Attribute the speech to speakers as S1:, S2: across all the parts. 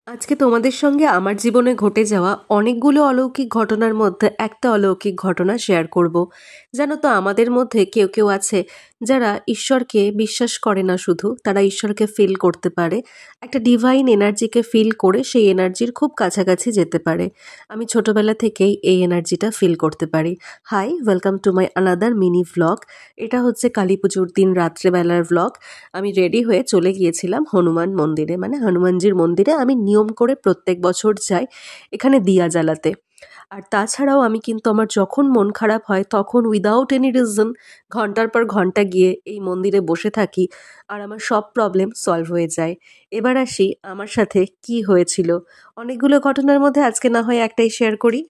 S1: আজকে তোমাদের সঙ্গে আমার জীবনে ঘটে যাওয়া অনেকগুলো অলৌকিক ঘটনার মধ্যে একটা অলৌকিক ঘটনা শেয়ার করব। জানো তো, আমাদের মধ্যে কেউ কেউ আছে যারা ঈশ্বরকে বিশ্বাস করে না, শুধু তারা ঈশ্বরকে ফিল করতে পারে, একটা ডিভাইন এনার্জিকে ফিল করে সেই এনার্জির খুব কাছাকাছি যেতে পারে। আমি ছোটবেলা থেকেই এই এনার্জিটা ফিল করতে পারি। Hi, welcome to my another mini vlog. এটা হচ্ছে কালী পুজোর দিন রাত্রেবেলার ভ্লগ। আমি রেডি হয়ে চলে গিয়েছিলাম হনুমান মন্দিরে, মানে হনুমানজির মন্দিরে। আমি নিয়ম করে প্রত্যেক বছর যাই এখানে দিয়া জ্বালাতে। আর তাছাড়াও আমি কিন্তু আমার যখন মন খারাপ হয় তখন উইদাউট এনি রিজন ঘন্টার পর ঘন্টা গিয়ে এই মন্দিরে বসে থাকি, আর আমার সব প্রবলেম সলভ হয়ে যায়। এবার আসি আমার সাথে কি হয়েছিল। অনেকগুলো ঘটনার মধ্যে আজকে না হয় একটাই শেয়ার করি।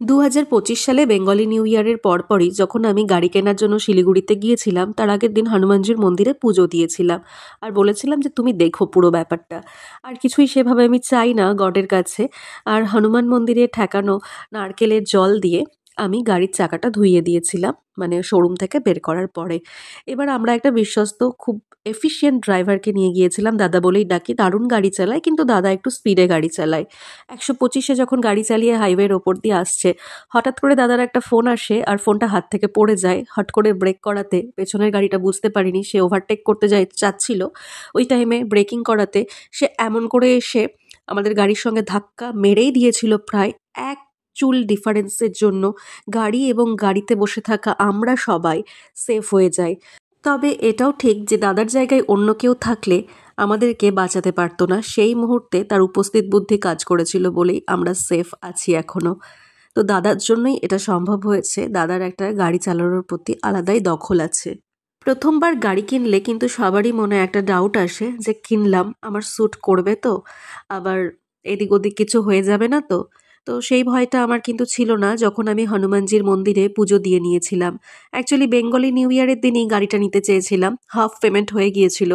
S1: 2025 সালে বেঙ্গলি নিউ ইয়ারের পরপরই যখন আমি গাড়ি কেনার জন্য শিলিগুড়িতে গিয়েছিলাম, তার আগের দিন হনুমানজির মন্দিরে পুজো দিয়েছিলাম আর বলেছিলাম যে তুমি দেখো পুরো ব্যাপারটা। আর কিছুই সেভাবে আমি চাই না গডের কাছে। আর হনুমান মন্দিরে ঠেকানো নারকেলের জল দিয়ে আমি গাড়ির চাকাটা ধুইয়ে দিয়েছিলাম, মানে শোরুম থেকে বের করার পরে। এবার আমরা একটা বিশ্বস্ত খুব এফিশিয়েন্ট ড্রাইভারকে নিয়ে গিয়েছিলাম, দাদা বলেই ডাকি। দারুণ গাড়ি চালায়, কিন্তু দাদা একটু স্পিডে গাড়ি চালায়। 125-এ যখন গাড়ি চালিয়ে হাইওয়ের ওপর দিয়ে আসছে, হঠাৎ করে দাদার একটা ফোন আসে আর ফোনটা হাত থেকে পড়ে যায়। হট করে ব্রেক করাতে পেছনের গাড়িটা বুঝতে পারিনি, সে ওভারটেক করতে চাচ্ছিল। ওই টাইমে ব্রেকিং করাতে সে এমন করে এসে আমাদের গাড়ির সঙ্গে ধাক্কা মেরেই দিয়েছিল, প্রায় এক চুল ডিফারেন্সের জন্য গাড়ি এবং গাড়িতে বসে থাকা আমরা সবাই সেফ হয়ে যাই। তবে এটাও ঠিক যে দাদার জায়গায় অন্য কেউ থাকলে আমাদেরকে বাঁচাতে পারতো না। সেই মুহূর্তে তার উপস্থিত বুদ্ধি কাজ করেছিল বলেই আমরা সেফ আছি এখনো। তো দাদার জন্যই এটা সম্ভব হয়েছে। দাদার একটা গাড়ি চালানোর প্রতি আলাদাই দখল আছে। প্রথমবার গাড়ি কিনলে কিন্তু সবারই মনে একটা ডাউট আসে যে কিনলাম, আমার স্যুট করবে তো, আবার এদিক ওদিক কিছু হয়ে যাবে না তো। তো সেই ভয়টা আমার কিন্তু ছিল না যখন আমি হনুমানজির মন্দিরে পুজো দিয়ে নিয়েছিলাম। অ্যাকচুয়ালি বেঙ্গলি নিউ ইয়ারের দিনই গাড়িটা নিতে চেয়েছিলাম, হাফ পেমেন্ট হয়ে গিয়েছিল।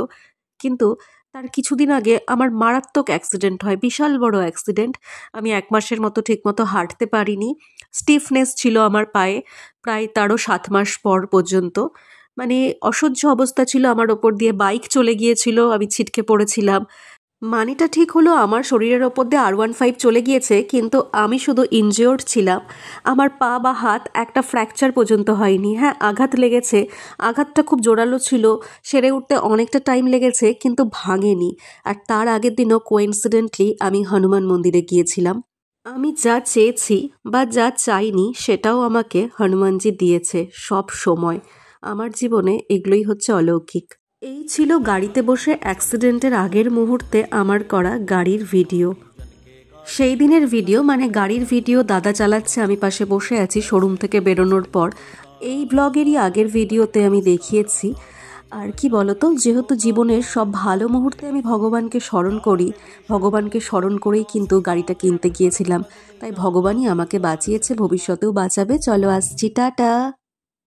S1: কিন্তু তার কিছুদিন আগে আমার মারাত্মক অ্যাক্সিডেন্ট হয়, বিশাল বড় অ্যাক্সিডেন্ট। আমি 1 মাসের মতো ঠিকমতো হাঁটতে পারিনি, স্টিফনেস ছিল আমার পায়ে প্রায় তারও 7 মাস পর পর্যন্ত। মানে অসহ্য অবস্থা ছিল, আমার ওপর দিয়ে বাইক চলে গিয়েছিল, আমি ছিটকে পড়েছিলাম। মানিটা ঠিক হলো, আমার শরীরের ওপর দিয়ে R15 চলে গিয়েছে, কিন্তু আমি শুধু ইনজিওর্ড ছিলাম। আমার পা বা হাত একটা ফ্র্যাকচার পর্যন্ত হয়নি। হ্যাঁ, আঘাত লেগেছে, আঘাতটা খুব জোরালো ছিল, সেরে উঠতে অনেকটা টাইম লেগেছে, কিন্তু ভাঙেনি। আর তার আগের দিনও কোইন্সিডেন্টলি আমি হনুমান মন্দিরে গিয়েছিলাম। আমি যা চেয়েছি বা যা চাইনি সেটাও আমাকে হনুমানজি দিয়েছে সব সময়। আমার জীবনে এগুলোই হচ্ছে অলৌকিক। এই ছিল গাড়িতে বসে অ্যাক্সিডেন্টের আগের মুহূর্তে আমার করা গাড়ির ভিডিও। সেই দিনের ভিডিও, মানে গাড়ির ভিডিও। দাদা চালাচ্ছে, আমি পাশে বসে আছি শোরুম থেকে বেরোনোর পর। এই ব্লগেরই আগের ভিডিওতে আমি দেখিয়েছি। আর কি বলতো, যেহেতু জীবনের সব ভালো মুহূর্তে আমি ভগবানকে স্মরণ করি, ভগবানকে স্মরণ করেই কিন্তু গাড়িটা কিনতে গিয়েছিলাম। তাই ভগবানই আমাকে বাঁচিয়েছে, ভবিষ্যতেও বাঁচাবে। চলো আসছি, টাটা।